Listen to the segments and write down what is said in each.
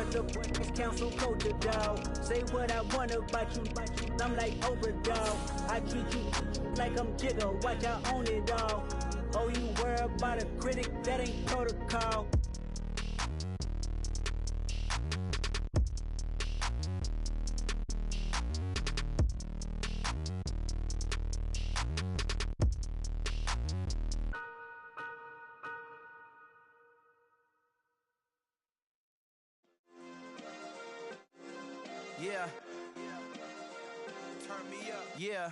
what the is council culture, dog. Say what I want about you, I'm like Oprah, dog. I treat you like I'm Jigga, watch I own it, dog. Oh, you worry about a critic, that ain't protocol. Yeah. Turn me up. Yeah.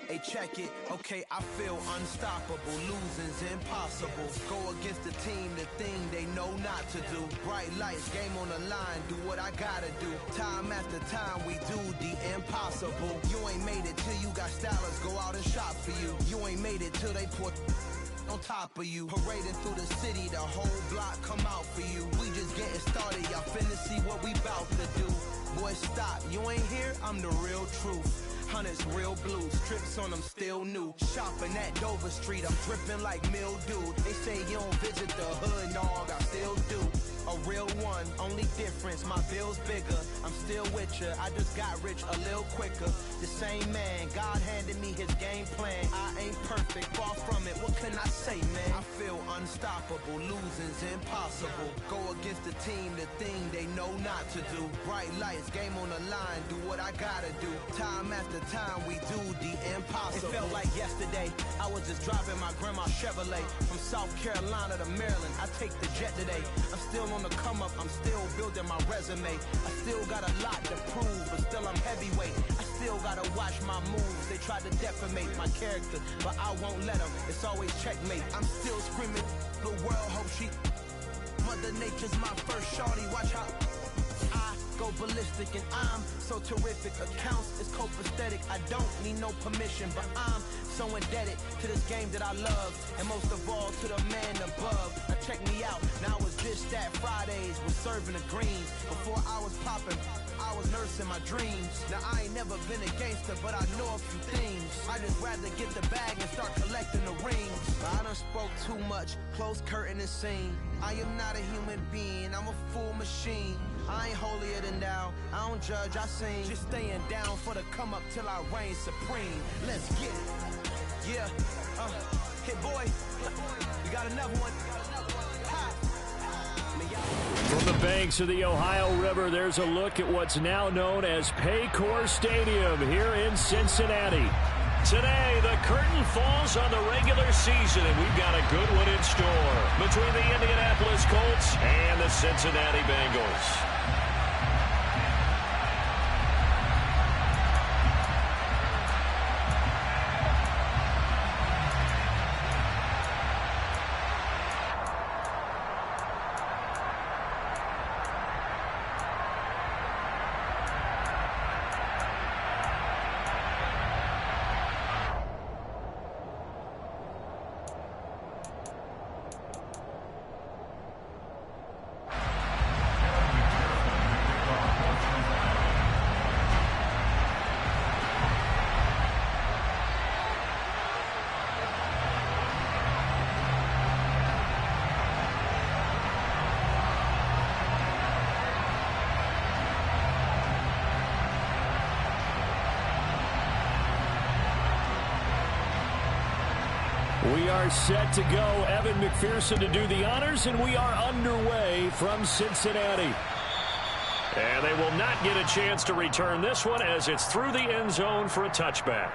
Hey, check it. Okay, I feel unstoppable. Losing's impossible. Go against the team, the thing they know not to do. Bright lights, game on the line, do what I gotta do. Time after time, we do the impossible. You ain't made it till you got stylers go out and shop for you. You ain't made it till they put on top of you. Parading through the city, the whole block come out for you. We just getting started, y'all finna see what we bout to do. Boy, stop, you ain't here, I'm the real truth. Hunters, real blue, strips on them still new. Shopping at Dover Street, I'm dripping like mildew. They say you don't visit the hood, dog, I still do. A real one, only difference, my bill's bigger. I'm still with ya, I just got rich a little quicker. The same man, God handed me his game plan. I ain't perfect, far from it, what can I say, man? I feel unstoppable, losing's impossible. Go against the team, the thing they know not to do. Bright lights, game on the line, do what I gotta do. Time after time, we do the impossible. It felt like yesterday, I was just driving my grandma's Chevrolet. From South Carolina to Maryland, I take the jet today. I'm still on the come up, I'm still building my resume. I still got a lot to prove, but still I'm heavyweight. I still gotta watch my moves. They tried to defamate my character, but I won't let them. It's always checkmate. I'm still screaming, the world hope she. Mother Nature's my first shorty, watch how I go ballistic, and I'm so terrific. Accounts is copacetic, I don't need no permission, but I'm so indebted to this game that I love, and most of all to the man above. Now check me out, now it's this, that, Fridays, we're serving the greens. Before I was popping, I was nursing my dreams. Now I ain't never been a gangster, but I know a few things. I just rather get the bag and start collecting the rings. I done spoke too much, close curtain and scene. I am not a human being, I'm a full machine. I ain't holier than thou, I don't judge, I sing. Just staying down for the come up till I reign supreme. Let's get it. Yeah, hit boy, you got another one. From the banks of the Ohio River, there's a look at what's now known as Paycor Stadium here in Cincinnati. Today, the curtain falls on the regular season, and we've got a good one in store between the Indianapolis Colts and the Cincinnati Bengals. We are set to go. Evan McPherson to do the honors, and we are underway from Cincinnati. And they will not get a chance to return this one as it's through the end zone for a touchback.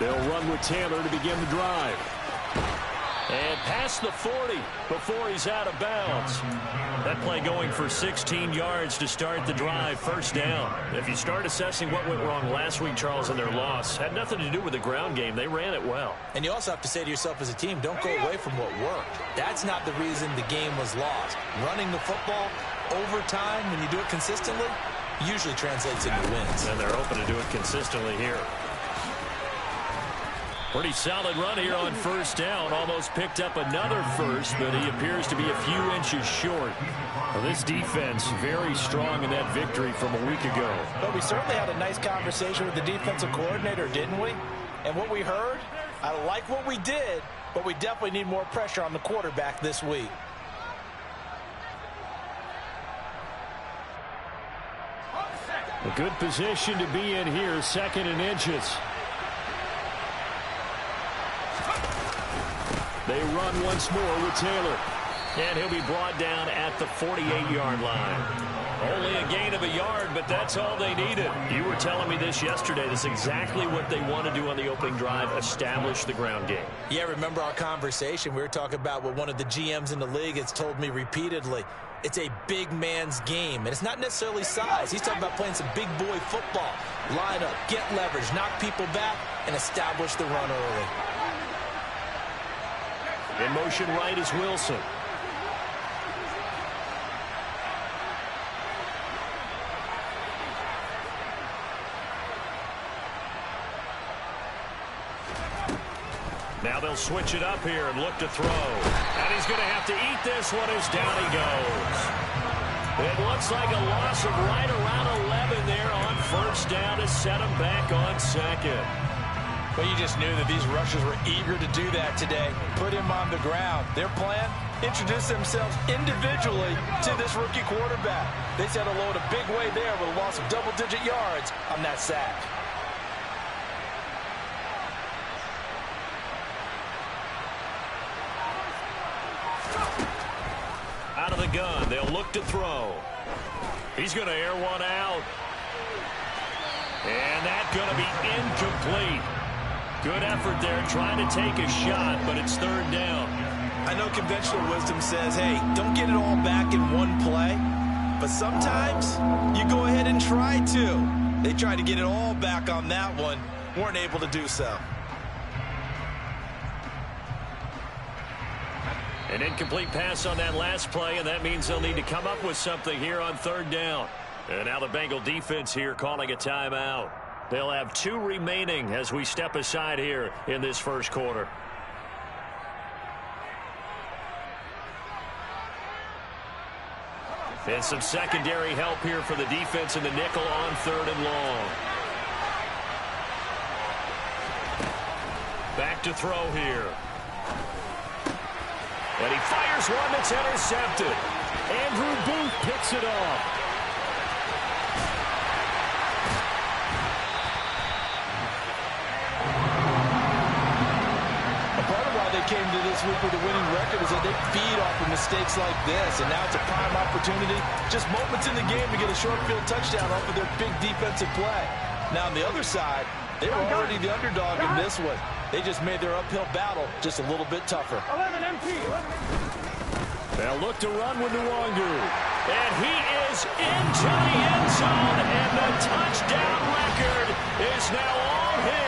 They'll run with Taylor to begin the drive. And past the 40 before he's out of bounds. That play going for 16 yards to start the drive, first down. If you start assessing what went wrong last week, Charles, in their loss, had nothing to do with the ground game. They ran it well. And you also have to say to yourself as a team, don't go away from what worked. That's not the reason the game was lost. Running the football over time, when you do it consistently, usually translates into wins. And they're open to do it consistently here. Pretty solid run here on first down. Almost picked up another first, but he appears to be a few inches short. Well, this defense very strong in that victory from a week ago. But we certainly had a nice conversation with the defensive coordinator, didn't we? And what we heard, I like what we did, but we definitely need more pressure on the quarterback this week. A good position to be in here, 2nd and inches. They run once more with Taylor. And he'll be brought down at the 48-yard line. Only a gain of a yard, but that's all they needed. You were telling me this yesterday. This is exactly what they want to do on the opening drive, establish the ground game. Yeah, remember our conversation? We were talking about what one of the GMs in the league has told me repeatedly. It's a big man's game, and it's not necessarily size. He's talking about playing some big boy football. Line up, get leverage, knock people back, and establish the run early. In motion right is Wilson. Now they'll switch it up here and look to throw. And he's going to have to eat this one as down he goes. It looks like a loss of right around 11 there on first down to set him back on 2nd. But you just knew that these rushers were eager to do that today. Put him on the ground. Their plan, introduce themselves individually to this rookie quarterback. They said hello in a big way there with a loss of double-digit yards on that sack. Out of the gun, they'll look to throw. He's going to air one out. And that's going to be incomplete. Good effort there trying to take a shot, but it's 3rd down. I know conventional wisdom says, hey, don't get it all back in one play. But sometimes you go ahead and try to. They tried to get it all back on that one. Weren't able to do so. An incomplete pass on that last play, and that means they'll need to come up with something here on 3rd down. And now the Bengal defense here calling a timeout. They'll have 2 remaining as we step aside here in this first quarter. And some secondary help here for the defense in the nickel on 3rd and long. Back to throw here. And he fires one that's intercepted. Andrew Booth picks it off. Came to this week with a winning record is that they feed off of mistakes like this, and now it's a prime opportunity, just moments in the game to get a short field touchdown off of their big defensive play. Now on the other side, they were already the underdog in this one. They just made their uphill battle just a little bit tougher. They'll look to run with Nwangu, and he is into the end zone, and the touchdown record is now all his.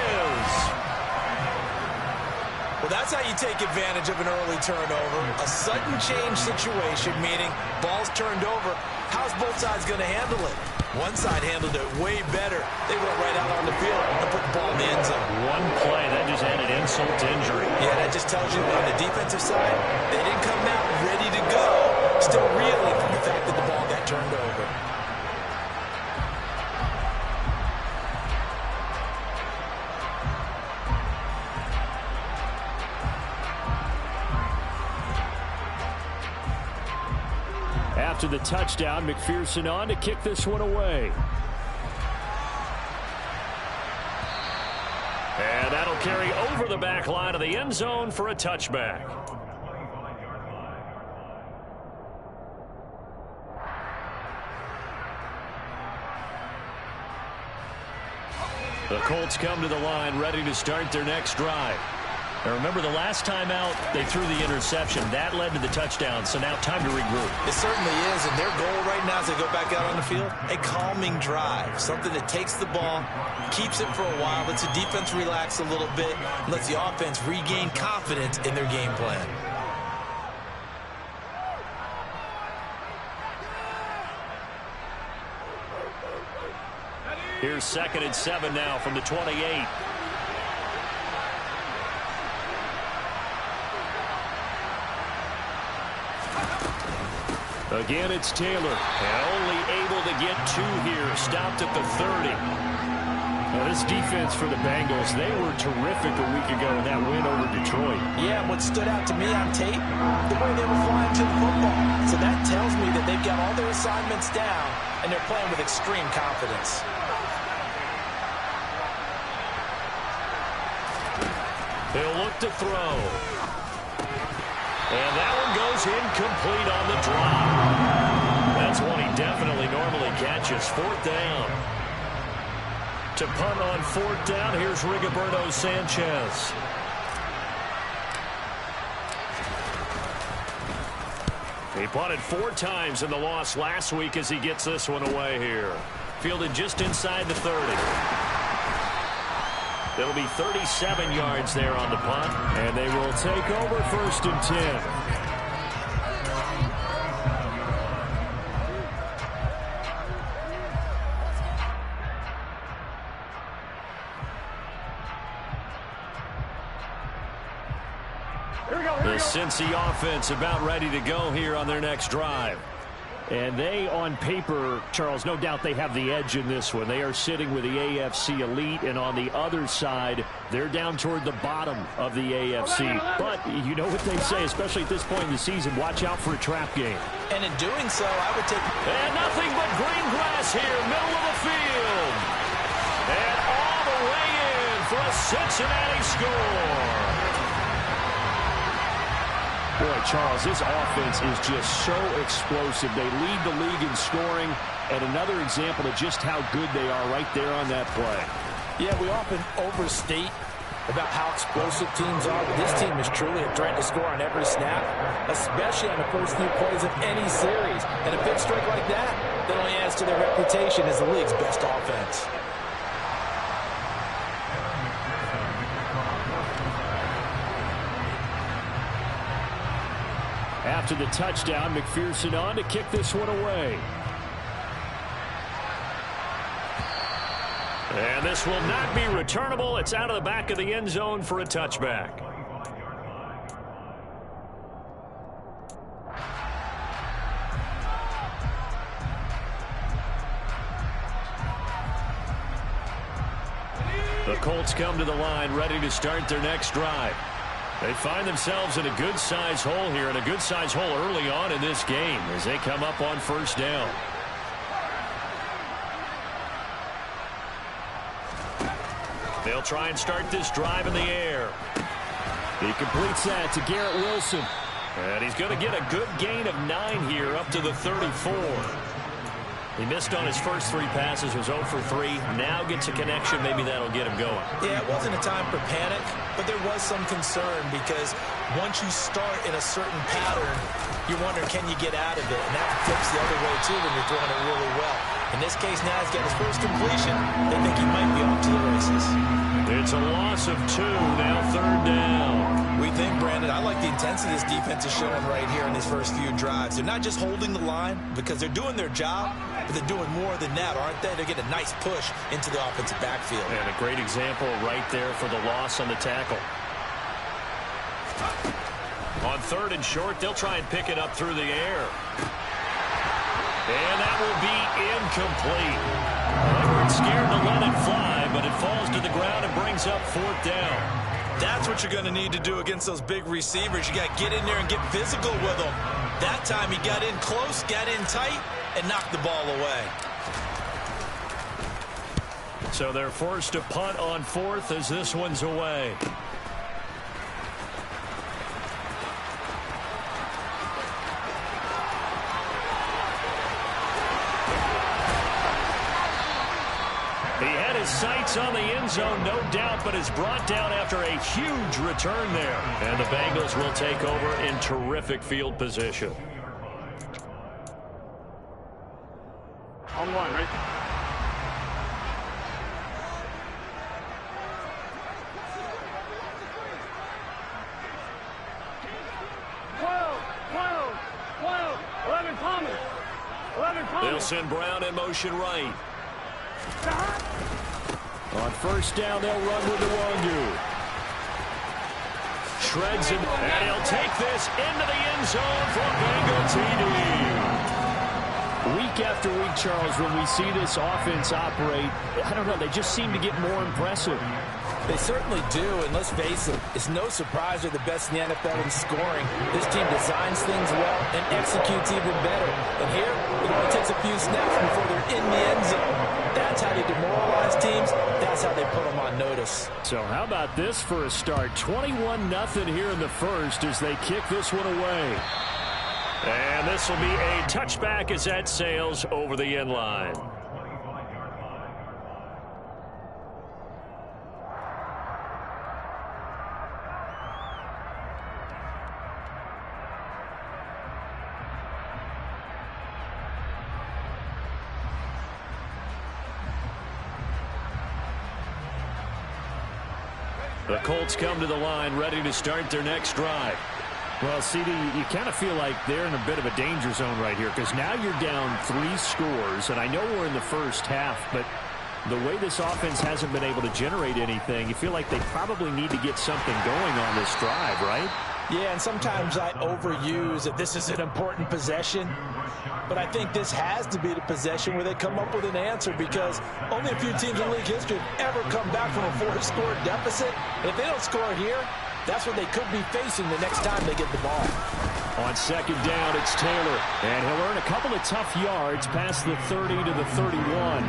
Well, that's how you take advantage of an early turnover. A sudden change situation, meaning ball's turned over. How's both sides going to handle it? One side handled it way better. They went right out on the field and put the ball in the end zone. One play, that just added insult to injury. Yeah, that just tells you on the defensive side, they didn't come out ready to go. Still reeling from the fact that the ball got turned over. After the touchdown, McPherson on to kick this one away. And that'll carry over the back line of the end zone for a touchback. The Colts come to the line ready to start their next drive. Now remember, the last time out, they threw the interception. That led to the touchdown, so now time to regroup. It certainly is, and their goal right now as they go back out on the field, a calming drive, something that takes the ball, keeps it for a while, lets the defense relax a little bit, lets the offense regain confidence in their game plan. Here's 2nd and 7 now from the 28. Again, it's Taylor. And only able to get 2 here. Stopped at the 30. Now, this defense for the Bengals, they were terrific a week ago in that win over Detroit. Yeah, what stood out to me on tape, the way they were flying to the football. So that tells me that they've got all their assignments down, and they're playing with extreme confidence. They'll look to throw. And that one goes incomplete on the drop. That's one he definitely normally catches. 4th down. To punt on 4th down, here's Rigoberto Sanchez. He punted 4 times in the loss last week as he gets this one away here. Fielded just inside the 30. It'll be 37 yards there on the punt, and they will take over 1st and 10. The Cincy offense about ready to go here on their next drive. And they, on paper, Charles, no doubt they have the edge in this one. They are sitting with the AFC elite, and on the other side, they're down toward the bottom of the AFC. But you know what they say, especially at this point in the season, watch out for a trap game. And in doing so, I would take... And nothing but green grass here, middle of the field. And all the way in for a Cincinnati score. Boy, Charles, this offense is just so explosive. They lead the league in scoring, and another example of just how good they are right there on that play. Yeah, we often overstate about how explosive teams are, but this team is truly a threat to score on every snap, especially on the first few plays of any series. And a big strike like that only adds to their reputation as the league's best offense. After the touchdown, McPherson on to kick this one away. And this will not be returnable. It's out of the back of the end zone for a touchback. The Colts come to the line, ready to start their next drive. They find themselves in a good-sized hole here, and a good-sized hole early on in this game as they come up on 1st down. They'll try and start this drive in the air. He completes that to Garrett Wilson. And he's going to get a good gain of 9 here up to the 34. He missed on his first 3 passes, was 0 for 3. Now gets a connection. Maybe that'll get him going. Yeah, it wasn't a time for panic, but there was some concern because once you start in a certain pattern, you're wondering, can you get out of it? And that flips the other way, too, when you're throwing it really well. In this case, now he's got his first completion. They think he might be off to the races. It's a loss of 2, now 3rd down. We think, Brandon, I like the intensity this defense is showing right here in these first few drives. They're not just holding the line because they're doing their job, but they're doing more than that, aren't they? They're getting a nice push into the offensive backfield. And a great example right there for the loss on the tackle. On 3rd and short, they'll try and pick it up through the air. And that will be incomplete. They weren't scared to let it fly, but it falls to the ground and brings up 4th down. That's what you're going to need to do against those big receivers. You got to get in there and get physical with them. That time he got in close, got in tight, and knocked the ball away. So they're forced to punt on 4th as this one's away. He had his sights on the end zone, no doubt, but is brought down after a huge return there. And the Bengals will take over in terrific field position. On 1, right? They'll send Brown in motion right. On first down, they'll run with the Nwangwu. Shreds him, and he'll take this into the end zone for a Bengal TD. Week after week, Charles, when we see this offense operate, I don't know, they just seem to get more impressive. They certainly do, and let's face it, it's no surprise they're the best in the NFL in scoring. This team designs things well and executes even better. And here, it only takes a few snaps before they're in the end zone. That's how they demoralize teams. That's how they put them on notice. So how about this for a start? 21-0 here in the first as they kick this one away. And this will be a touchback as that sails over the end line. The Colts come to the line ready to start their next drive. Well, CD, you kind of feel like they're in a bit of a danger zone right here because now you're down 3 scores, and I know we're in the first half, but the way this offense hasn't been able to generate anything, you feel like they probably need to get something going on this drive, right? Yeah, and sometimes I overuse that this is an important possession, but I think this has to be the possession where they come up with an answer because only a few teams in league history have ever come back from a 4-score deficit. If they don't score here, that's what they could be facing the next time they get the ball. On second down, it's Taylor, and he'll earn a couple of tough yards past the 30 to the 31.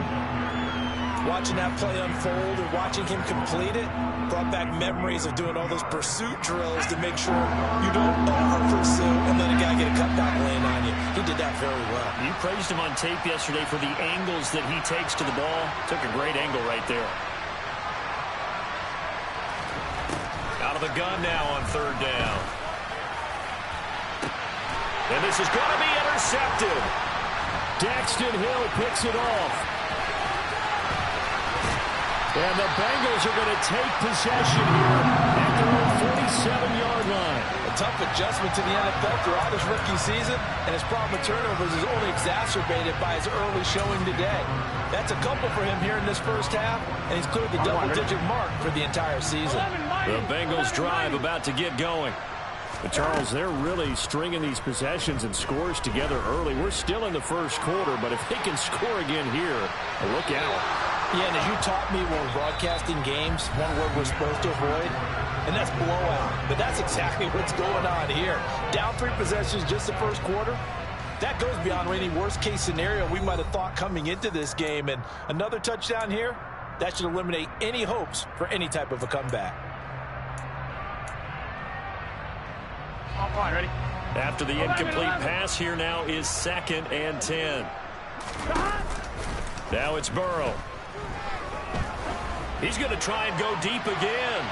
Watching that play unfold and watching him complete it brought back memories of doing all those pursuit drills to make sure you don't over-pursue and let a guy get a cutback lane on you. He did that very well. You praised him on tape yesterday for the angles that he takes to the ball. Took a great angle right there. Out of the gun now on third down. And this is going to be intercepted. Daxton Hill picks it off. And the Bengals are going to take possession here at their own 47-yard line. A tough adjustment to the NFL throughout his rookie season, and his problem with turnovers is only exacerbated by his early showing today. That's a couple for him here in this first half, and he's cleared the double-digit mark for the entire season. The Bengals drive about to get going. But Charles, they're really stringing these possessions and scores together early. We're still in the first quarter, but if they can score again here, look out. Yeah, and as you taught me when broadcasting games, one word we're supposed to avoid, and that's blowout. But that's exactly what's going on here. Down 3 possessions just the first quarter. That goes beyond any worst-case scenario we might have thought coming into this game. And another touchdown here, that should eliminate any hopes for any type of a comeback. All right, ready? After the incomplete pass, here now is 2nd and 10. Now it's Burrow. He's going to try and go deep again.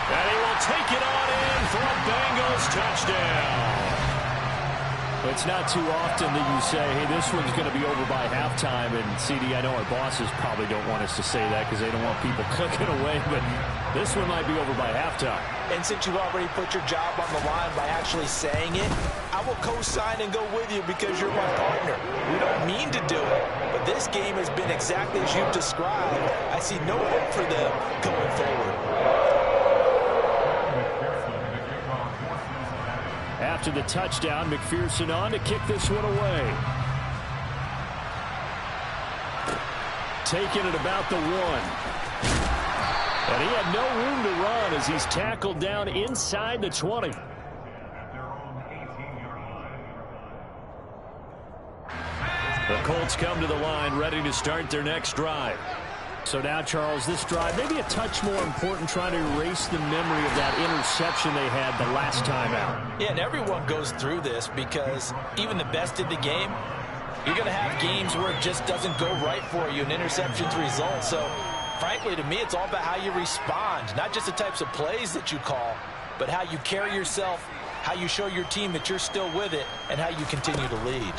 And he will take it on in for a Bengals touchdown. It's not too often that you say, hey, this one's going to be over by halftime. And, CD, I know our bosses probably don't want us to say that because they don't want people cooking away. But this one might be over by halftime. And since you've already put your job on the line by actually saying it, I will co-sign and go with you because you're my partner. We don't mean to do it, but this game has been exactly as you've described. I see no hope for them going forward. After the touchdown, McPherson on to kick this one away. Taking it about the 1. And he had no room to run as he's tackled down inside the 20. The Colts come to the line ready to start their next drive. So now, Charles, this drive maybe a touch more important, trying to erase the memory of that interception they had the last time out. Yeah, and everyone goes through this because even the best in the game, you're going to have games where it just doesn't go right for you and interceptions result. So, frankly, to me, it's all about how you respond, not just the types of plays that you call, but how you carry yourself, how you show your team that you're still with it, and how you continue to lead.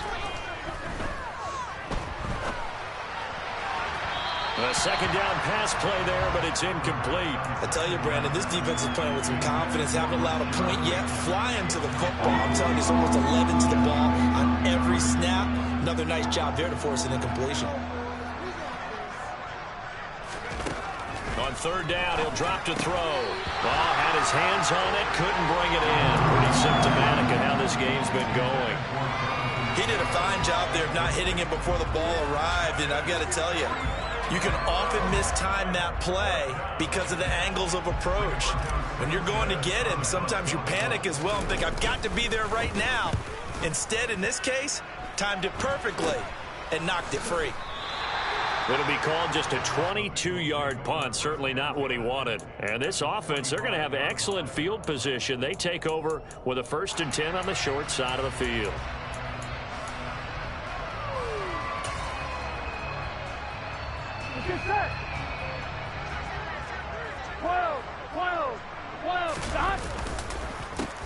A second down pass play there, but it's incomplete. I tell you, Brandon, this defense is playing with some confidence. Haven't allowed a point yet. Flying to the football. I'm telling you, it's almost 11 to the ball on every snap. Another nice job there to force an incompletion. On third down, he'll drop to throw. Ball had his hands on it, couldn't bring it in. Pretty symptomatic of how this game's been going. He did a fine job there of not hitting it before the ball arrived, and I've got to tell you, you can often mistime that play because of the angles of approach. When you're going to get him, sometimes you panic as well and think, I've got to be there right now. Instead, in this case, timed it perfectly and knocked it free. It'll be called just a 22-yard punt. Certainly not what he wanted. And this offense, they're going to have excellent field position. They take over with a 1st and 10 on the short side of the field. Get set. 12, 12, 12, stop.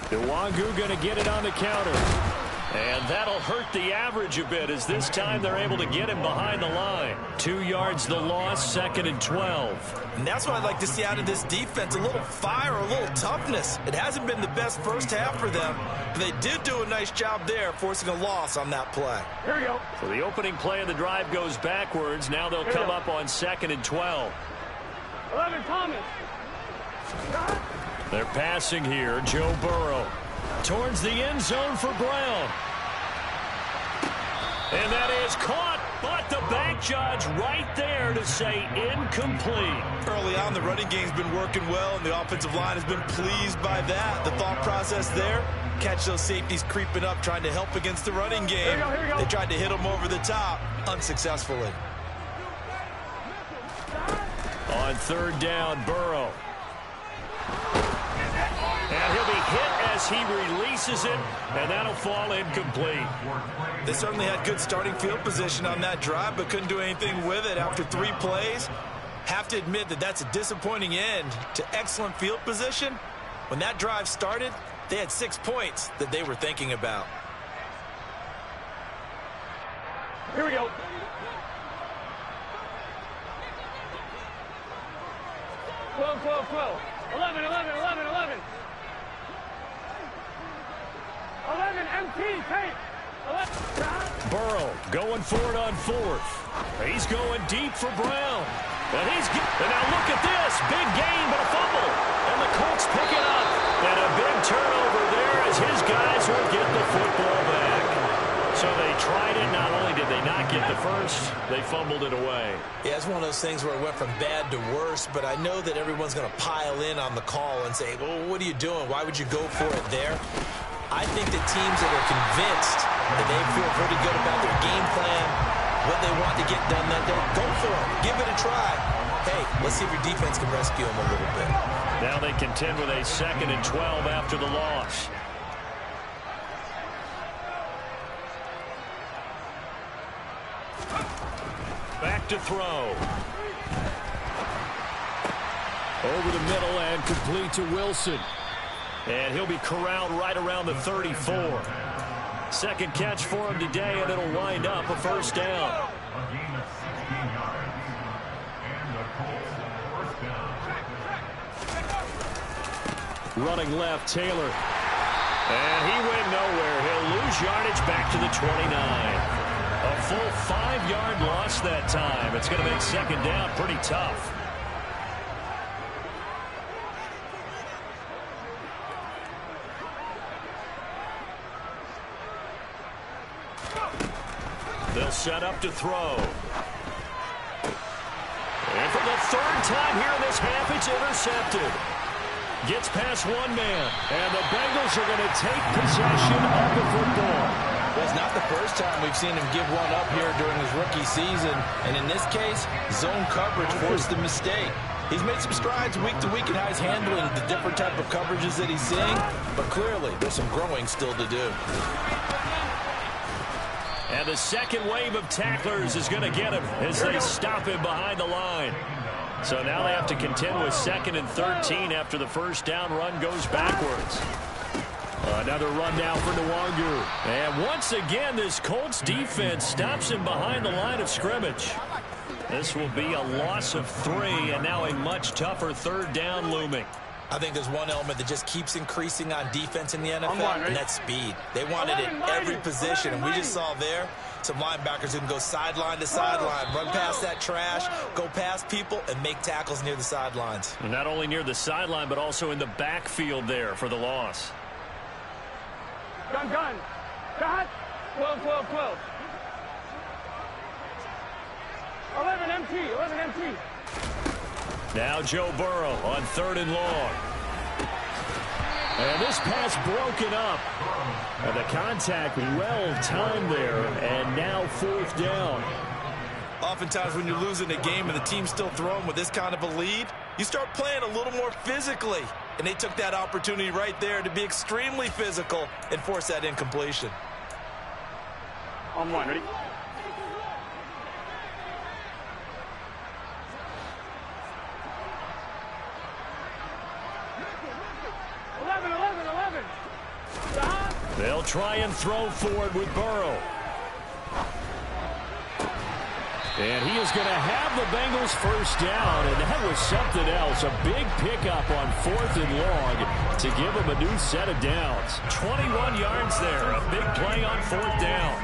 Nwangu going to get it on the counter. And that'll hurt the average a bit as this time they're able to get him behind the line. 2 yards the loss, 2nd and 12. And that's what I'd like to see out of this defense, a little fire, a little toughness. It hasn't been the best first half for them, but they did do a nice job there forcing a loss on that play. Here we go. So the opening play of the drive goes backwards. Now they'll come up on 2nd and 12. 11, Thomas. They're passing here. Joe Burrow towards the end zone for Brown. And that is caught, but the bank judge right there to say incomplete. Early on, the running game's been working well, and the offensive line has been pleased by that. The thought process there, catch those safeties creeping up, trying to help against the running game. Here we go. They tried to hit them over the top, unsuccessfully. On third down, Burrow. And he'll be hit as he releases it, and that'll fall incomplete. They certainly had good starting field position on that drive, but couldn't do anything with it after 3 plays. Have to admit that that's a disappointing end to excellent field position. When that drive started, they had 6 points that they were thinking about. Here we go. Twelve, 12, 12. 11, 11, 11, 11. 11, MT, tape. 11. Burrow going for it on 4th. He's going deep for Brown. And now look at this. Big gain, but a fumble. And the Colts pick it up. And a big turnover there as his guys will get the football back. So they tried it. Not only did they not get the first, they fumbled it away. Yeah, it's one of those things where it went from bad to worse, but I know that everyone's going to pile in on the call and say, well, what are you doing? Why would you go for it there? I think the teams that are convinced that they feel pretty good about their game plan, what they want to get done that day, go for it. Give it a try. Hey, let's see if your defense can rescue them a little bit. Now they contend with a 2nd and 12 after the loss. Back to throw. Over the middle and complete to Wilson. And he'll be corralled right around the 34. Second catch for him today, and it'll wind up a 1st down. Running left, Taylor. And he went nowhere. He'll lose yardage back to the 29. A full 5-yard loss that time. It's going to make 2nd down pretty tough. They'll set up to throw. And for the 3rd time here in this half, it's intercepted. Gets past one man, and the Bengals are going to take possession of the football. Well, it's not the first time we've seen him give one up here during his rookie season, and in this case, zone coverage forced the mistake. He's made some strides week to week in how he's handling the different type of coverages that he's seeing, but clearly there's some growing still to do. And the second wave of tacklers is going to get him as they stop him behind the line. So now they have to contend with 2nd and 13 after the 1st down run goes backwards. Another run down for Nwangu. And once again, this Colts defense stops him behind the line of scrimmage. This will be a loss of 3, and now a much tougher 3rd down looming. I think there's one element that just keeps increasing on defense in the NFL, and that's speed. They want it in every position, and we just saw there some linebackers who can go sideline to sideline, run past that trash, go past people, and make tackles near the sidelines. And not only near the sideline, but also in the backfield there for the loss. Gun. Cut. 12. 11 empty. Now Joe Burrow on 3rd and long. And this pass broken up. And the contact well timed there. And now 4th down. Oftentimes when you're losing a game and the team's still throwing with this kind of a lead, you start playing a little more physically. And they took that opportunity right there to be extremely physical and force that incompletion. On 1, ready? They'll try and throw forward with Burrow. And he is going to have the Bengals first down, and that was something else. A big pickup on 4th and long to give him a new set of downs. 21 yards there, a big play on 4th down.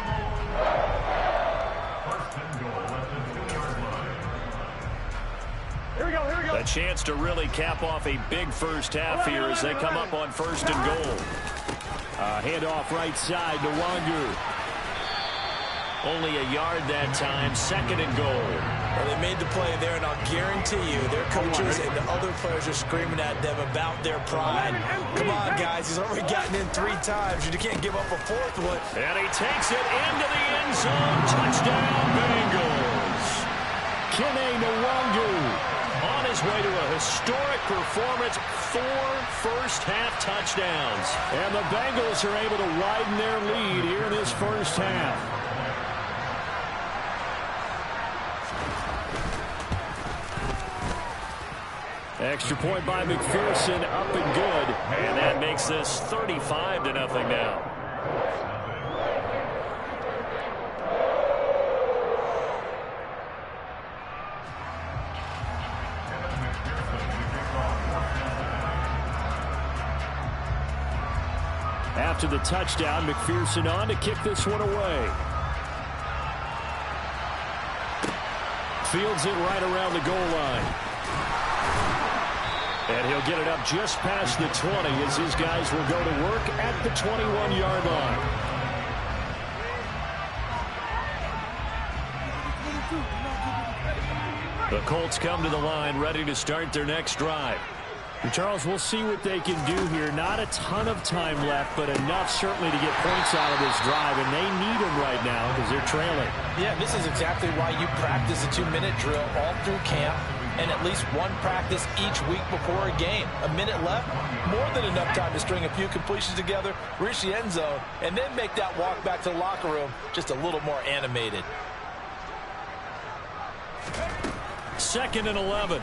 Here we go. A chance to really cap off a big first half here as they come up on 1st and goal. Handoff right side to Wangu. Only a yard that time, 2nd and goal. Well, they made the play there, and I'll guarantee you their coaches and the other players are screaming at them about their pride. Come on, guys. He's already gotten in 3 times. You can't give up a 4th one. And he takes it into the end zone. Touchdown, Bengals. Kene Nwangu on his way to a historic performance, 4 first-half touchdowns. And the Bengals are able to widen their lead here in this first half. Extra point by McPherson, up and good. And that makes this 35-0 now. After the touchdown, McPherson on to kick this one away. Fields it right around the goal line. And he'll get it up just past the 20 as his guys will go to work at the 21-yard line. The Colts come to the line ready to start their next drive. And Charles, we'll see what they can do here. Not a ton of time left, but enough certainly to get points out of this drive, and they need them right now because they're trailing. Yeah, this is exactly why you practice a 2-minute drill all through camp and at least one practice each week before a game. A minute left, more than enough time to string a few completions together, reach the end zone, and then make that walk back to the locker room just a little more animated. 2nd and 11.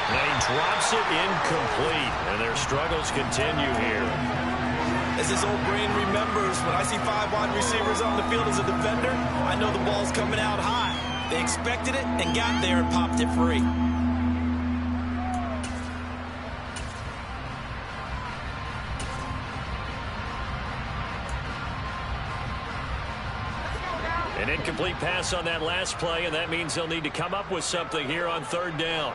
And he drops it incomplete, and their struggles continue here. As his old brain remembers, when I see 5 wide receivers on the field as a defender, I know the ball's coming out high. They expected it and got there and popped it free. An incomplete pass on that last play, and that means they'll need to come up with something here on 3rd down.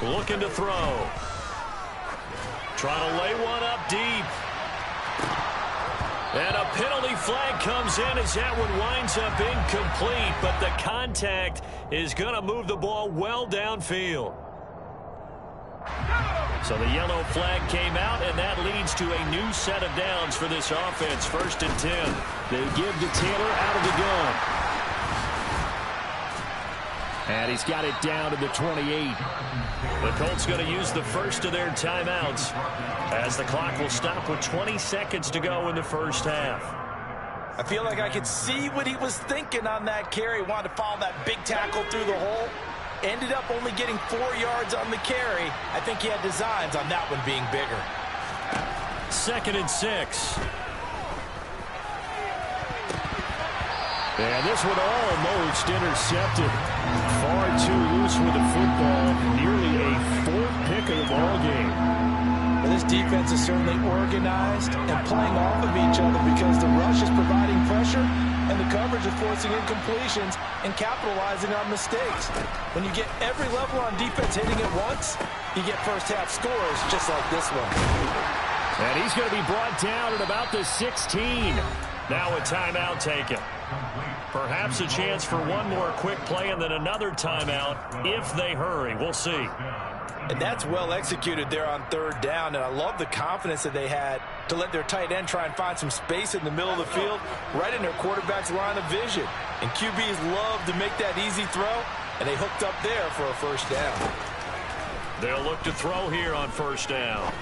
Looking to throw. Trying to lay one up deep. And a penalty flag comes in as that one winds up incomplete, but the contact is going to move the ball well downfield. So the yellow flag came out, and that leads to a new set of downs for this offense. 1st and 10. They give to Taylor out of the gun. And he's got it down to the 28. The Colts going to use the first of their timeouts as the clock will stop with 20 seconds to go in the first half. I feel like I could see what he was thinking on that carry. Wanted to follow that big tackle through the hole. Ended up only getting 4 yards on the carry. I think he had designs on that one being bigger. 2nd and 6. And this one almost intercepted. Far too loose with the football. Nearly a fourth pick of the ball game. Well, this defense is certainly organized and playing off of each other because the rush is providing pressure and the coverage is forcing incompletions and capitalizing on mistakes. When you get every level on defense hitting at once, you get first-half scores just like this one. And he's going to be brought down at about the 16. Now a timeout taken. Perhaps a chance for one more quick play and then another timeout if they hurry. We'll see. And that's well executed there on third down. And I love the confidence that they had to let their tight end try and find some space in the middle of the field, right in their quarterback's line of vision. And QBs love to make that easy throw, and they hooked up there for a first down. They'll look to throw here on first down.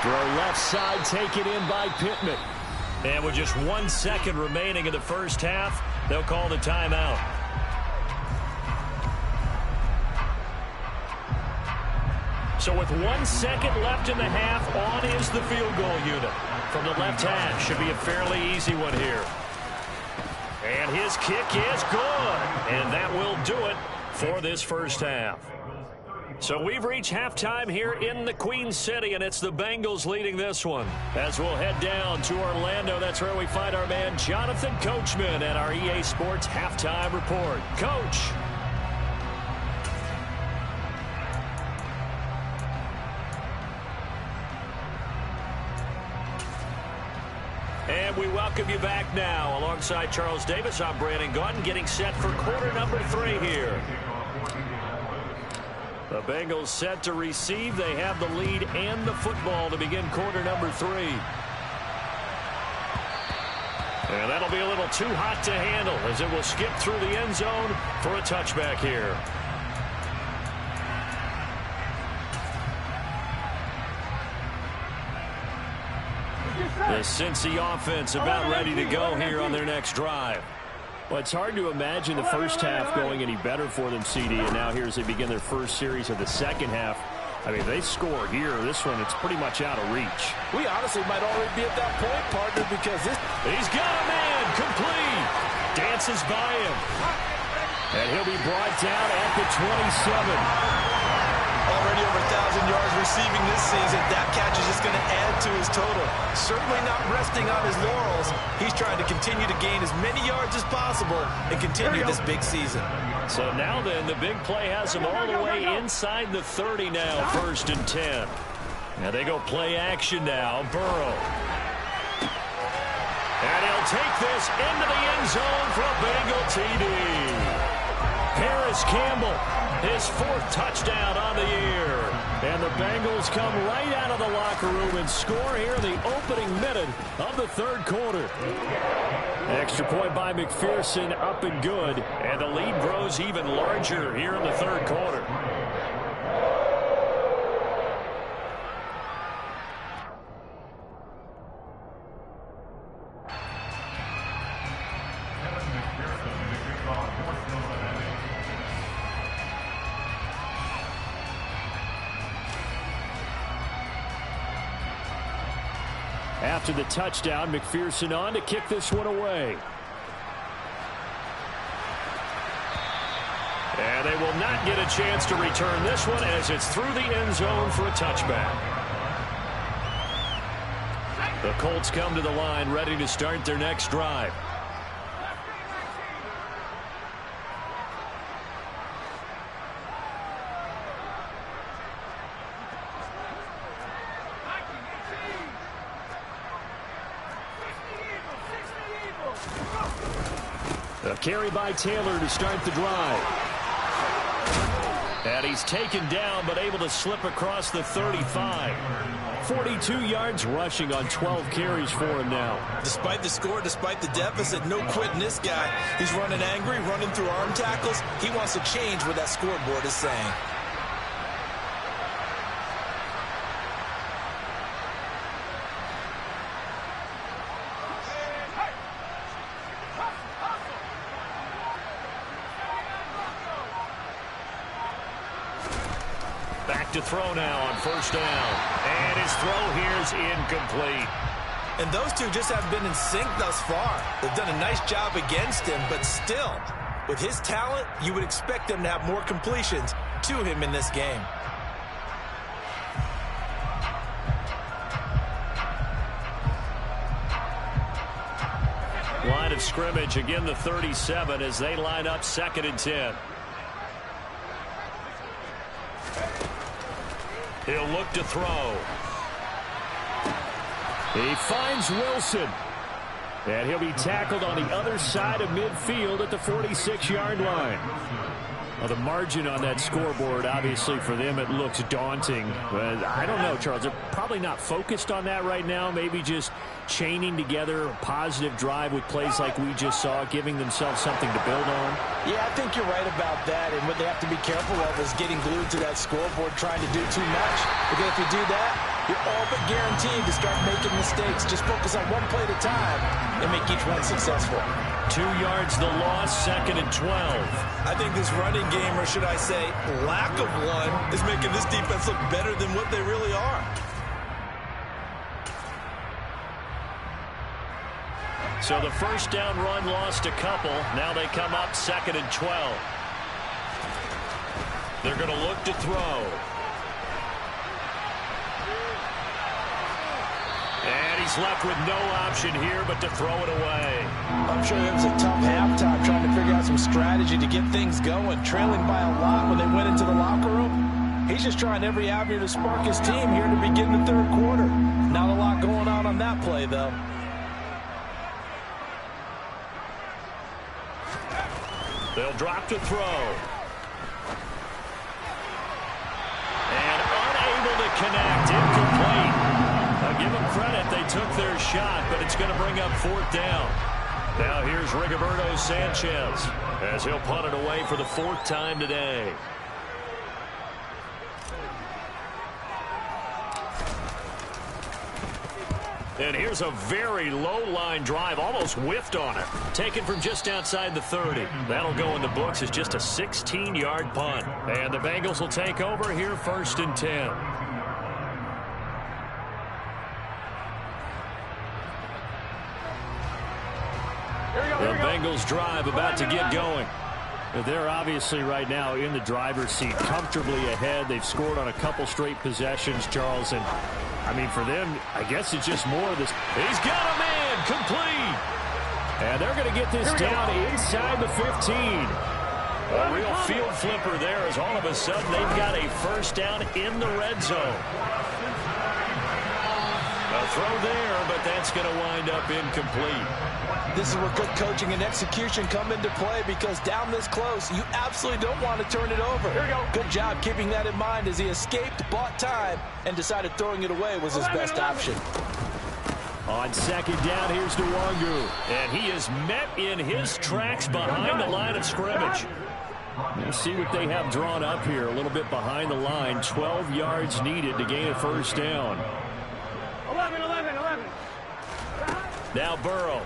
Throw left side taken in by Pittman. And with just 1 second remaining in the first half, they'll call the timeout. So with 1 second left in the half, on is the field goal unit. From the left hash, should be a fairly easy one here. And his kick is good. And that will do it for this first half. So we've reached halftime here in the Queen City, and it's the Bengals leading this one. As we'll head down to Orlando, that's where we find our man Jonathan Coachman at our EA Sports Halftime Report. Coach. And we welcome you back now. Alongside Charles Davis, I'm Brandon Gaudin, getting set for quarter number 3 here. The Bengals set to receive. They have the lead and the football to begin quarter number 3. And that'll be a little too hot to handle as it will skip through the end zone for a touchback here. The Cincy offense about ready to go here on their next drive. Well, it's hard to imagine the first half going any better for them, CD, and now here as they begin their first series of the second half. I mean, they score here. This one, it's pretty much out of reach. We honestly might already be at that point, partner, because this... He's got a man, complete. Dances by him. And he'll be brought down at the 27. Already over 1,000 yards receiving this season. That catch is just going to add to his total. Certainly not resting on his laurels. He's trying to continue to gain as many yards as possible and continue this big season. So now then, the big play has him all the way inside the 30 now, 1st and 10. Now they go play action now. Burrow. And he'll take this into the end zone for a Bengal TD. Harris Campbell, his 4th touchdown on the year. And the Bengals come right out of the locker room and score here in the opening minute of the 3rd quarter. Extra point by McPherson, up and good. And the lead grows even larger here in the 3rd quarter. After the touchdown, McPherson on to kick this one away. And they will not get a chance to return this one as it's through the end zone for a touchback. The Colts come to the line ready to start their next drive. A carry by Taylor to start the drive. And he's taken down but able to slip across the 35. 42 yards rushing on 12 carries for him now. Despite the score, despite the deficit, no quitting this guy. He's running angry, running through arm tackles. He wants to change what that scoreboard is saying. To throw now on 1st down. And his throw here is incomplete. And those two just haven't been in sync thus far. They've done a nice job against him, but still, with his talent, you would expect them to have more completions to him in this game. Line of scrimmage, again the 37 as they line up 2nd and 10. He'll look to throw. He finds Wilson. And he'll be tackled on the other side of midfield at the 46-yard line. Well, the margin on that scoreboard, obviously for them it looks daunting. But I don't know, Charles. They're probably not focused on that right now. Maybe just chaining together a positive drive with plays like we just saw, giving themselves something to build on. Yeah, I think you're right about that. And what they have to be careful of is getting glued to that scoreboard, trying to do too much. Because if you do that, you're all but guaranteed to start making mistakes. Just focus on one play at a time and make each one successful. 2 yards the loss, 2nd and 12. I think this running game, or should I say lack of one, is making this defense look better than what they really are. So the first down run lost a couple. Now they come up 2nd and 12. They're going to look to throw. And he's left with no option here but to throw it away. I'm sure it was a tough halftime trying to figure out some strategy to get things going. Trailing by a lot when they went into the locker room. He's just trying every avenue to spark his team here to begin the 3rd quarter. Not a lot going on that play, though. They'll drop to throw. And unable to connect. Incomplete. I'll give them credit. They took their shot, but it's going to bring up 4th down. Now here's Rigoberto Sanchez as he'll punt it away for the 4th time today. And here's a very low-line drive, almost whiffed on it. Taken from just outside the 30. That'll go in the books as just a 16-yard punt. And the Bengals will take over here 1st and 10. The Bengals drive about to get going. They're obviously right now in the driver's seat, comfortably ahead. They've scored on a couple straight possessions, Charles. And, I mean, for them, I guess it's just more of this. He's got a man, complete. And they're going to get this down inside the 15. A real field flipper there as all of a sudden they've got a 1st down in the red zone. A throw there, but that's going to wind up incomplete. This is where good coaching and execution come into play, because down this close, you absolutely don't want to turn it over. Here we go. Good job keeping that in mind as he escaped, bought time, and decided throwing it away was his best option. On 2nd down, here's Nwangu. And he is met in his tracks behind the line of scrimmage. Let's see what they have drawn up here. A little bit behind the line. 12 yards needed to gain a 1st down. 11. Now Burrow.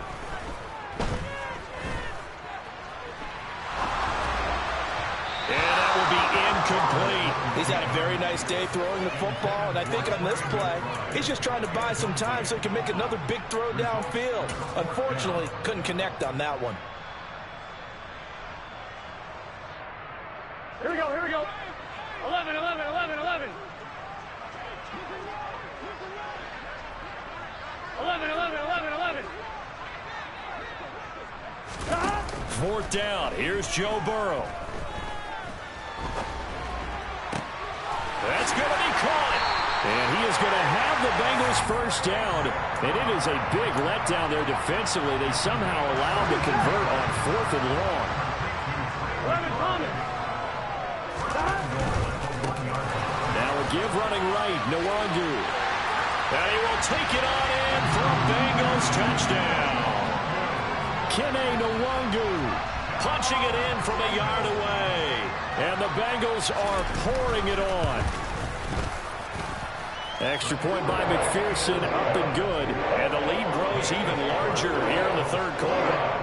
And that will be incomplete. He's had a very nice day throwing the football, and I think on this play, he's just trying to buy some time so he can make another big throw downfield. Unfortunately, couldn't connect on that one. Here we go. 11. 4th down. Here's Joe Burrow. That's going to be caught. And he is going to have the Bengals 1st down. And it is a big letdown there defensively. They somehow allowed to convert on 4th and long. 11 coming. Now a give running right, Nwangu. And he will take it on in for a Bengals touchdown. Kene Nwangu punching it in from a yard away. And the Bengals are pouring it on. Extra point by McPherson, up and good. And the lead grows even larger here in the 3rd quarter.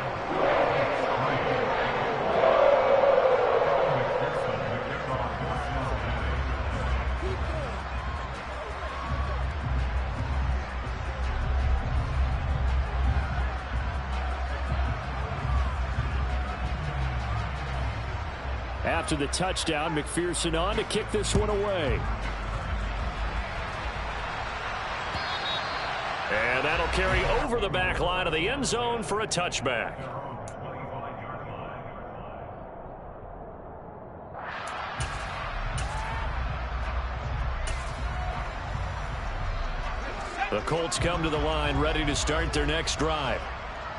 After the touchdown, McPherson on to kick this one away. And that'll carry over the back line of the end zone for a touchback. The Colts come to the line ready to start their next drive.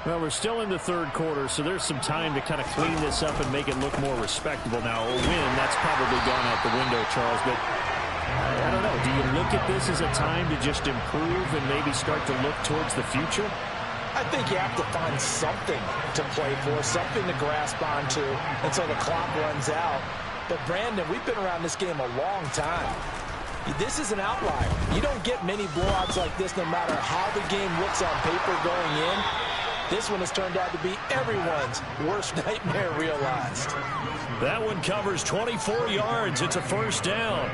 Well, we're still in the third quarter, so there's some time to kind of clean this up and make it look more respectable. Now, a win, that's probably gone out the window, Charles, but I don't know. Do you look at this as a time to just improve and maybe start to look towards the future? I think you have to find something to play for, something to grasp onto until the clock runs out. But, Brandon, we've been around this game a long time. This is an outlier. You don't get many blowouts like this no matter how the game looks on paper going in. This one has turned out to be everyone's worst nightmare realized. That one covers 24 yards. It's a first down.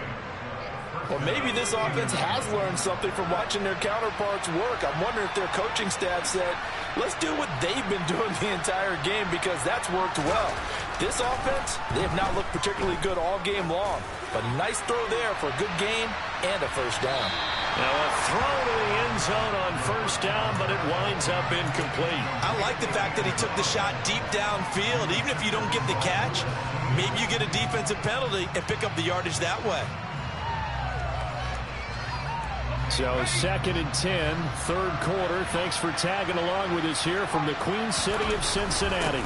Or maybe this offense has learned something from watching their counterparts work. I'm wondering if their coaching staff said, let's do what they've been doing the entire game because that's worked well. This offense, they have not looked particularly good all game long. But a nice throw there for a good gain and a first down. Now a throw to the end zone on first down, but it winds up incomplete. I like the fact that he took the shot deep downfield. Even if you don't get the catch, maybe you get a defensive penalty and pick up the yardage that way. So 2nd and 10, third quarter. Thanks for tagging along with us here from the Queen City of Cincinnati.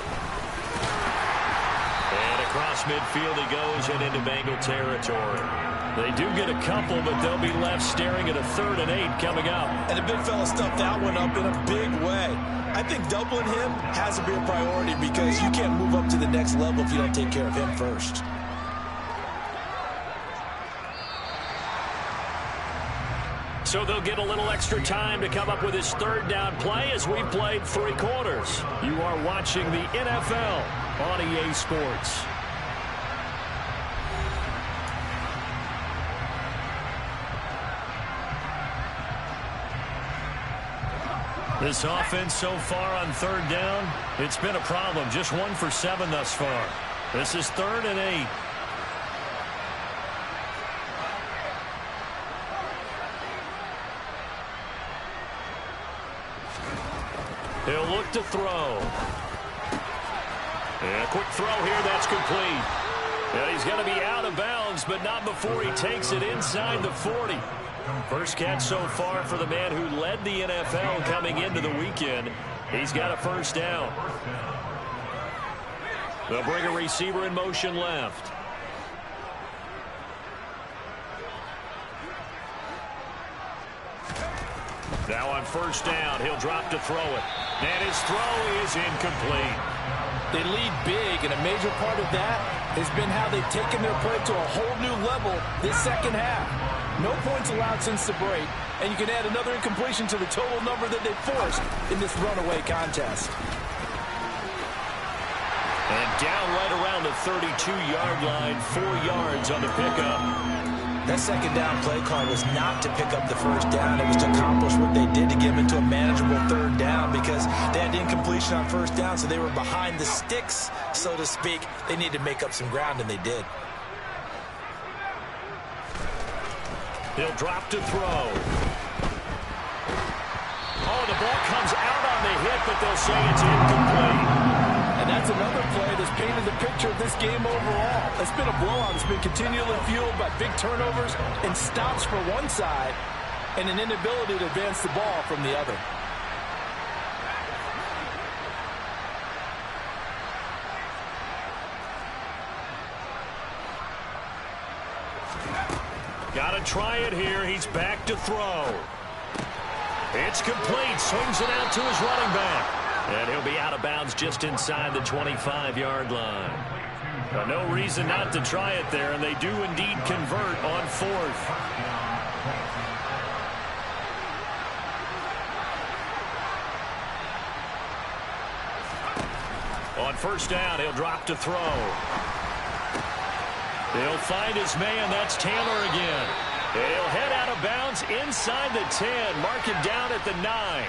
And across midfield he goes and into Bengal territory. They do get a couple, but they'll be left staring at a 3rd and 8 coming up. And the big fella stuffed that one up in a big way. I think doubling him has to be a priority because you can't move up to the next level if you don't take care of him first. So they'll get a little extra time to come up with his 3rd down play as we've played 3 quarters. You are watching the NFL on EA Sports. This offense so far on 3rd down, it's been a problem. Just 1 for 7 thus far. This is 3rd and 8. He'll look to throw. And a quick throw here, that's complete. And he's going to be out of bounds, but not before he takes it inside the 40. First catch so far for the man who led the NFL coming into the weekend. He's got a first down. They'll bring a receiver in motion left. Now on first down, he'll drop to throw it. And his throw is incomplete. They lead big, and a major part of that has been how they've taken their play to a whole new level this second half. No points allowed since the break, and you can add another incompletion to the total number that they forced in this runaway contest. And down right around the 32-yard line, 4 yards on the pickup. That second down play call was not to pick up the first down. It was to accomplish what they did to get them into a manageable 3rd down because they had incompletion on first down, so they were behind the sticks, so to speak. They needed to make up some ground, and they did. He'll drop to throw. Oh, the ball comes out on the hit, but they'll say it's incomplete. And that's another play that's painted the picture of this game overall. It's been a blowout. It's been continually fueled by big turnovers and stops for one side and an inability to advance the ball from the other. Got to try it here. He's back to throw. It's complete. Swings it out to his running back. And he'll be out of bounds just inside the 25-yard line. No reason not to try it there, and they do indeed convert on 4th. On first down, he'll drop to throw. He'll find his man. That's Taylor again. He'll head out of bounds inside the 10. Mark him down at the 9.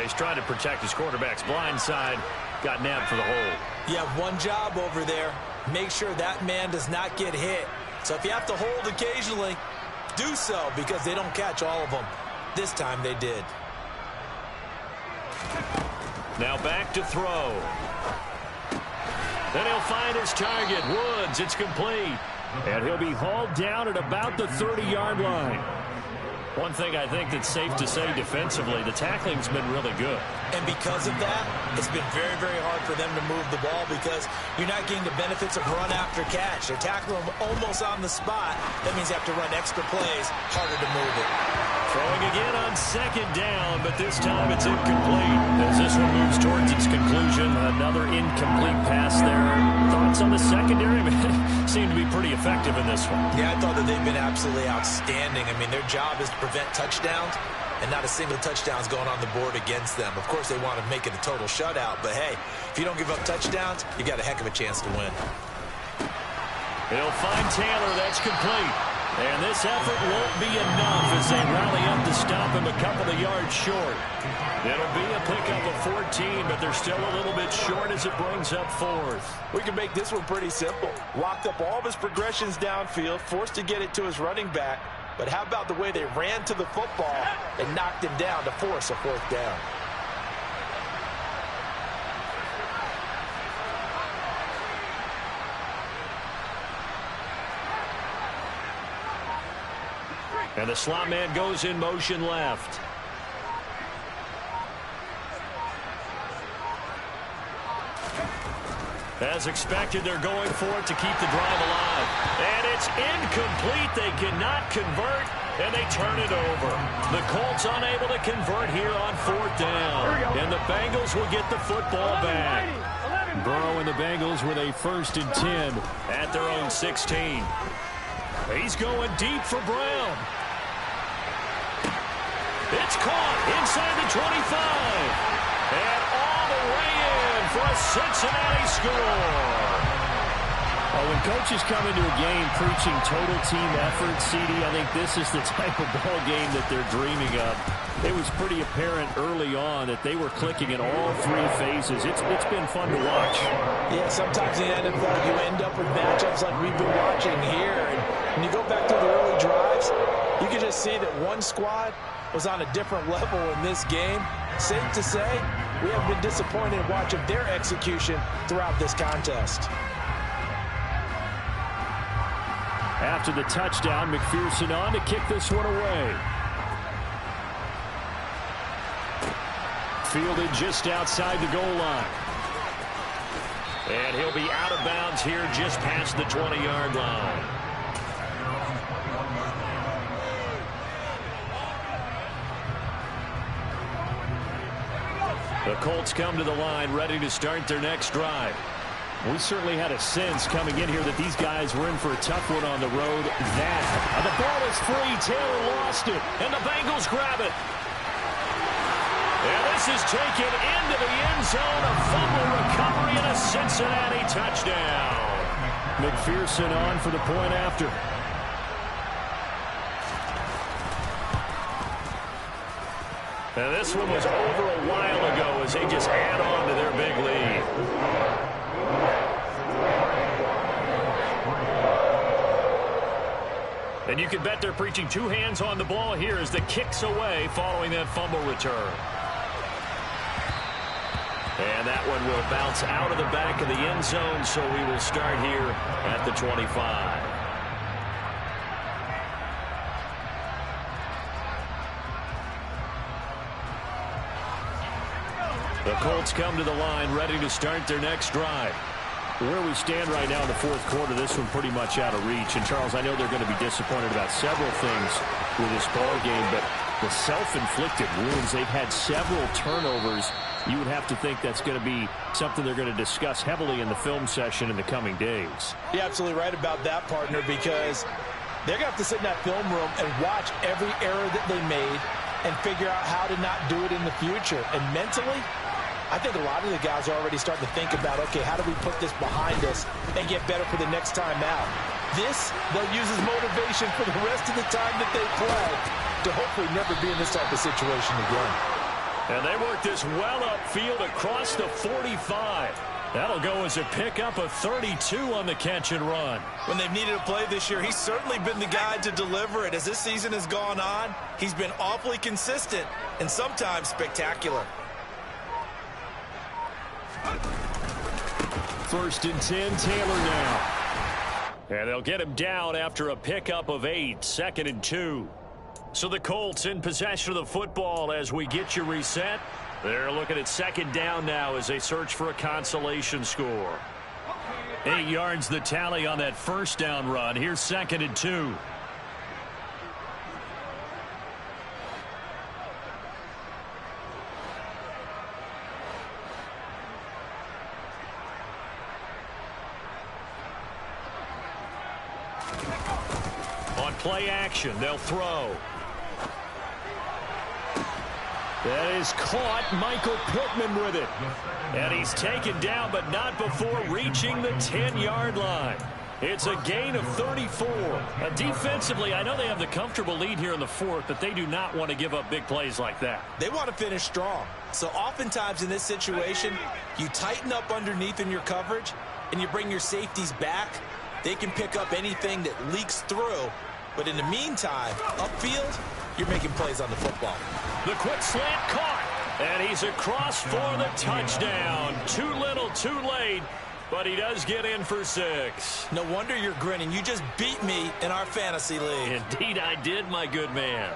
He's trying to protect his quarterback's blind side. Got nabbed for the hold. You have one job over there. make sure that man does not get hit. So if you have to hold occasionally, do so, because they don't catch all of them. This time they did. Now back to throw. Then he'll find his target, Woods. It's complete. And he'll be hauled down at about the 30-yard line. One thing I think that's safe to say defensively, the tackling's been really good. And because of that, it's been very, very hard for them to move the ball because you're not getting the benefits of run after catch. They're tackling them almost on the spot. That means you have to run extra plays, harder to move it. Throwing again on second down, but this time it's incomplete. As this one moves towards its conclusion, another incomplete pass there. Thoughts on the secondary? Seem to be pretty effective in this one. Yeah, I thought that they've been absolutely outstanding. I mean, their job is to prevent touchdowns, and not a single touchdown's going on the board against them. Of course, they want to make it a total shutout, but hey, if you don't give up touchdowns, you got a heck of a chance to win. He'll find Taylor. That's complete. And this effort won't be enough as they rally up to stop him a couple of yards short. It'll be a pickup of 14, but they're still a little bit short as it brings up fourth. We can make this one pretty simple. Locked up all of his progressions downfield, forced to get it to his running back. But how about the way they ran to the football and knocked him down to force a fourth down? And the slot man goes in motion left. As expected, they're going for it to keep the drive alive. And it's incomplete. They cannot convert, and they turn it over. The Colts unable to convert here on fourth down. And the Bengals will get the football back. Burrow and the Bengals with a 1st and 10 at their own 16. He's going deep for Brown. It's caught inside the 25. And all the way in for a Cincinnati score. Well, when coaches come into a game preaching total team effort, CD, I think this is the type of ball game that they're dreaming of. It was pretty apparent early on that they were clicking in all 3 phases. It's been fun to watch. Yeah, sometimes in the NFL you end up with matchups like we've been watching here. And when you go back to the early drives, you can just see that one squad was on a different level in this game. Safe to say, we have been disappointed watching their execution throughout this contest. After the touchdown, McPherson on to kick this one away. Fielded just outside the goal line. And he'll be out of bounds here just past the 20-yard line. The Colts come to the line ready to start their next drive. We certainly had a sense coming in here that these guys were in for a tough one on the road. The ball is free. Taylor lost it, and the Bengals grab it. And this is taken into the end zone. A fumble recovery and a Cincinnati touchdown. McPherson on for the point after. Now this one was over a while ago as they just add on to their big lead. And you can bet they're preaching 2 hands on the ball here as the kick's away following that fumble return. And that one will bounce out of the back of the end zone, so we will start here at the 25. The Colts come to the line ready to start their next drive. Where we stand right now in the 4th quarter, this one pretty much out of reach. And, Charles, I know they're going to be disappointed about several things with this ball game, but the self-inflicted wounds, they've had several turnovers. You would have to think that's going to be something they're going to discuss heavily in the film session in the coming days. You're absolutely right about that, partner, because they're going to have to sit in that film room and watch every error that they made and figure out how to not do it in the future. And mentally, I think a lot of the guys are already starting to think about, okay, how do we put this behind us and get better for the next time out? This, they'll use as motivation for the rest of the time that they play to hopefully never be in this type of situation again. And they work this well upfield across the 45. That'll go as a pickup of 32 on the catch and run. When they've needed a play this year, he's certainly been the guy to deliver it. As this season has gone on, he's been awfully consistent and sometimes spectacular. 1st and 10, Taylor now. And they'll get him down after a pickup of 8, 2nd and 2. So the Colts in possession of the football as we get you reset. They're looking at 2nd down now as they search for a consolation score. 8 yards the tally on that 1st down run. Here's 2nd and 2. On play action, they'll throw. That is caught. Michael Pittman with it. And he's taken down, but not before reaching the 10-yard line. It's a gain of 34. Defensively, I know they have the comfortable lead here in the 4th, but they do not want to give up big plays like that. They want to finish strong. So oftentimes in this situation, you tighten up underneath in your coverage, and you bring your safeties back. They can pick up anything that leaks through. But in the meantime, upfield, you're making plays on the football. The quick slant caught, and he's across for the touchdown. Too little, too late, but he does get in for 6. No wonder you're grinning. You just beat me in our fantasy league. Indeed I did, my good man.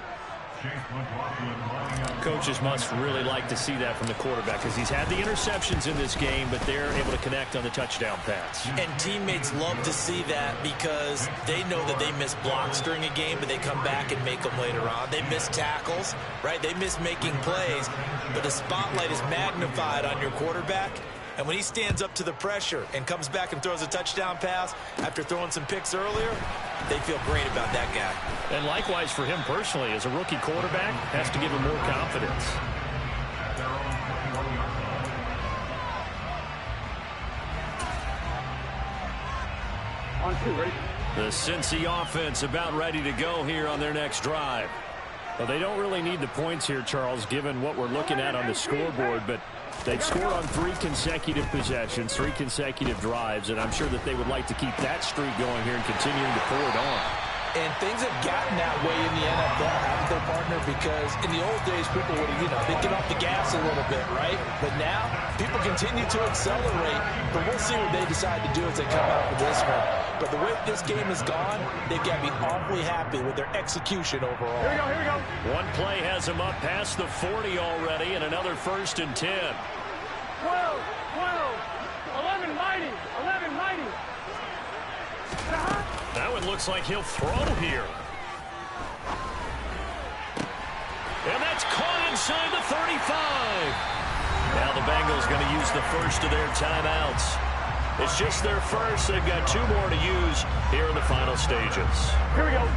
Coaches must really like to see that from the quarterback because he's had the interceptions in this game, but they're able to connect on the touchdown pass. And teammates love to see that because they know that they miss blocks during a game, but they come back and make them later on. They miss tackles, right? They miss making plays, but the spotlight is magnified on your quarterback. And when he stands up to the pressure and comes back and throws a touchdown pass after throwing some picks earlier, they feel great about that guy. And likewise for him personally, as a rookie quarterback, has to give him more confidence. On 2, ready? The Cincy offense about ready to go here on their next drive. Well, they don't really need the points here, Charles, given what we're looking at on the scoreboard, but they've scored on 3 consecutive possessions, 3 consecutive drives, and I'm sure that they would like to keep that streak going here and continuing to pour it on. And things have gotten that way in the NFL, haven't they, partner? Because in the old days, people would, they'd get off the gas a little bit, right? But now, people continue to accelerate, but we'll see what they decide to do as they come out for this one. But the way this game has gone, they've got to be awfully happy with their execution overall. Here we go, here we go. One play has them up past the 40 already, and another 1st and 10. 12, 11 mighty, 11 mighty. That one looks like he'll throw here. And that's caught inside the 35. Now the Bengals going to use the first of their timeouts. It's just their first. They've got 2 more to use here in the final stages. Here we go.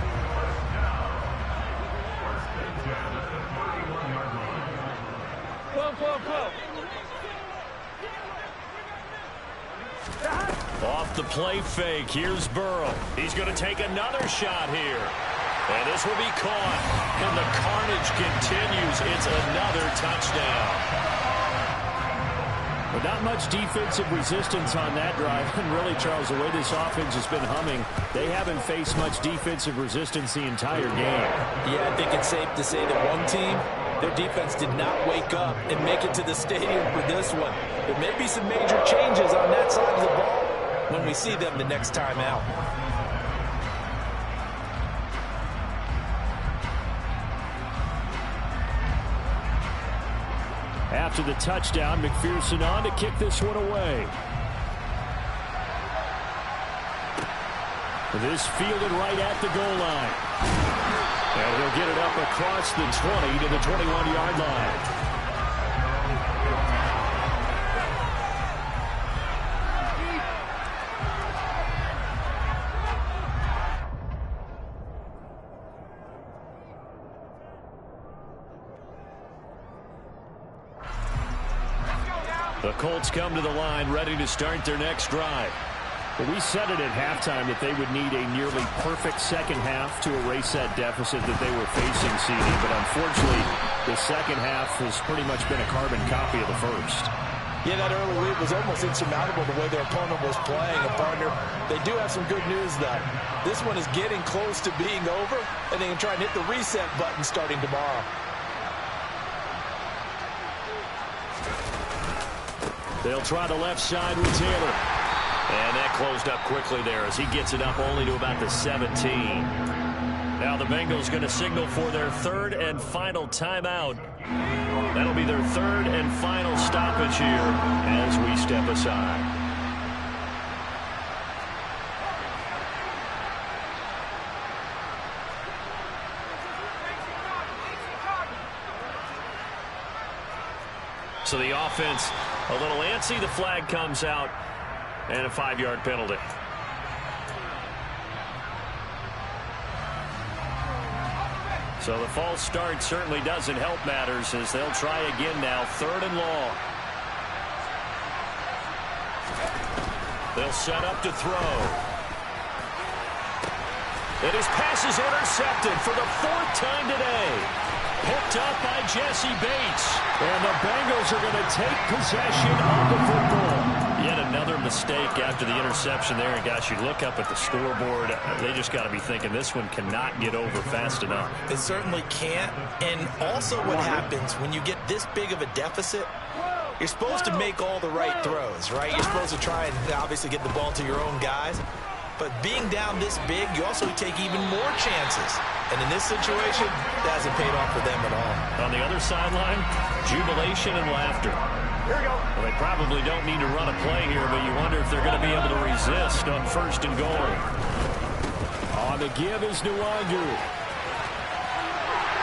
Off the play fake, here's Burrow. He's going to take another shot here. And this will be caught. And the carnage continues. It's another touchdown. But not much defensive resistance on that drive. And really, Charles, the way this offense has been humming, they haven't faced much defensive resistance the entire game. Yeah, I think it's safe to say that one team, their defense did not wake up and make it to the stadium for this one. There may be some major changes on that side of the ball when we see them the next time out. After the touchdown, McPherson on to kick this one away. This fielded right at the goal line. And he'll get it up across the 20 to the 21-yard line. The Colts come to the line ready to start their next drive. Well, we said it at halftime that they would need a nearly perfect second half to erase that deficit that they were facing, CD. But unfortunately, the second half has pretty much been a carbon copy of the first. Yeah, that early lead was almost insurmountable the way their opponent was playing. And, partner, they do have some good news, though. This one is getting close to being over, and they can try and hit the reset button starting tomorrow. They'll try the left side with Taylor. And that closed up quickly there as he gets it up only to about the 17. Now the Bengals going to signal for their third and final timeout. That'll be their third and final stoppage here as we step aside. So the offense a little antsy. The flag comes out and a 5-yard penalty. So the false start certainly doesn't help matters as they'll try again now. 3rd and long. They'll set up to throw. And his pass is intercepted for the 4th time today. Picked up by Jesse Bates. And the Bengals are going to take possession of the football. Yet another mistake after the interception there. And gosh, you look up at the scoreboard, they just got to be thinking this one cannot get over fast enough. It certainly can't. And also what happens when you get this big of a deficit, you're supposed to make all the right throws, right? You're supposed to try and obviously get the ball to your own guys. But being down this big, you also take even more chances. And in this situation, that hasn't paid off for them at all. On the other sideline, jubilation and laughter. Here we go. Well, they probably don't need to run a play here, but you wonder if they're going to be able to resist on 1st and goal. On the give is Nwangu.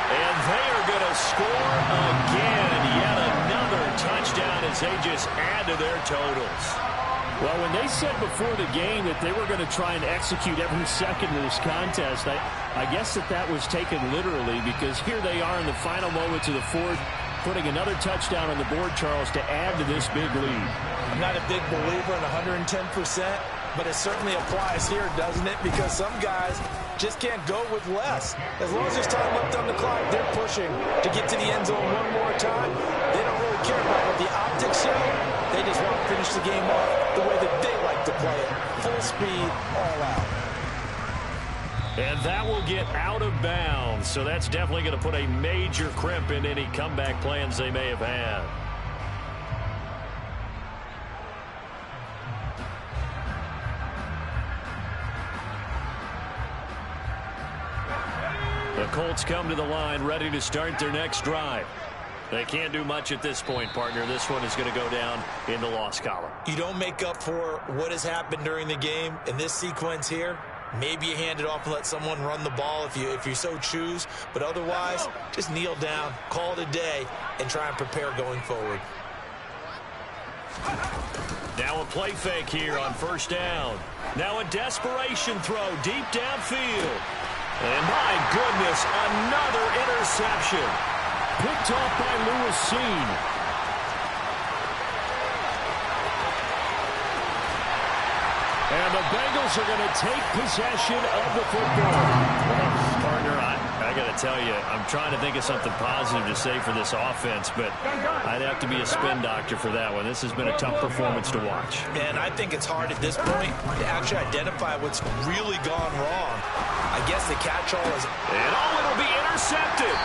And they are going to score again. Yet another touchdown as they just add to their totals. Well, when they said before the game that they were going to try and execute every second of this contest, I guess that was taken literally, because here they are in the final moments of the 4th, putting another touchdown on the board, Charles, to add to this big lead. I'm not a big believer in 110%, but it certainly applies here, doesn't it? Because some guys just can't go with less. As long as there's time left on the clock, they're pushing to get to the end zone one more time. They don't really care about what the optics show. They just want to finish the game off the way that they like to play it. Full speed, all out. And that will get out of bounds. So that's definitely going to put a major crimp in any comeback plans they may have had. The Colts come to the line ready to start their next drive. They can't do much at this point, partner. This one is going to go down in the loss column. You don't make up for what has happened during the game in this sequence here. Maybe you hand it off and let someone run the ball if you so choose. But otherwise, just kneel down, call it a day, and try and prepare going forward. Now a play fake here on 1st down. Now a desperation throw deep downfield. And my goodness, another interception. Picked off by Lewis Cine. And the Bengals are going to take possession of the football. Partner, I got to tell you, I'm trying to think of something positive to say for this offense, but I'd have to be a spin doctor for that one. This has been a tough performance to watch. And I think it's hard at this point to actually identify what's really gone wrong. I guess the catch-all is... And it'll be intercepted.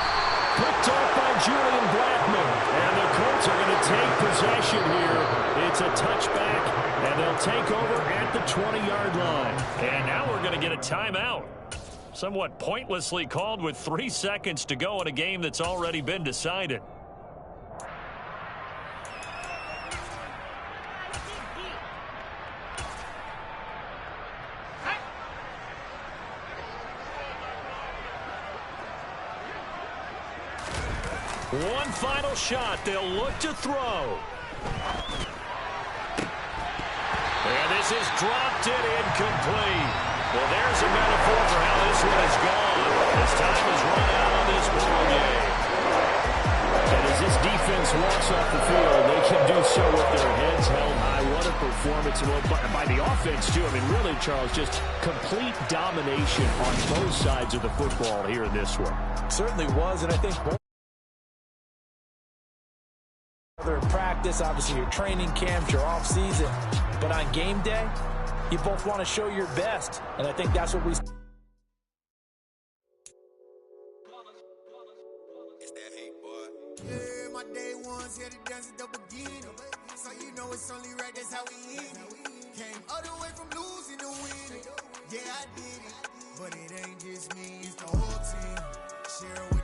Picked off by Julian Blackmon. And the Colts are going to take possession here. It's a touchback, and they'll take over at the 20-yard line. And now we're going to get a timeout. Somewhat pointlessly called with 3 seconds to go in a game that's already been decided. One final shot. They'll look to throw. And this is dropped and incomplete. Well, there's a metaphor for how this one is gone. As time has run out on this ball game. And as this defense walks off the field, they can do so with their heads held high. What a performance by the offense, too. I mean, really, Charles, just complete domination on both sides of the football here in this one. Certainly was, and I think both Whether in practice, obviously your training camps, your off season, but on game day, you both want to show your best, and I think that's what we. Yeah, my day ones here to dance at the beginning. So you know it's only right, that's how we end it. Came all the way from losing to winning. Yeah, I did it. But it ain't just me, it's the whole team. Share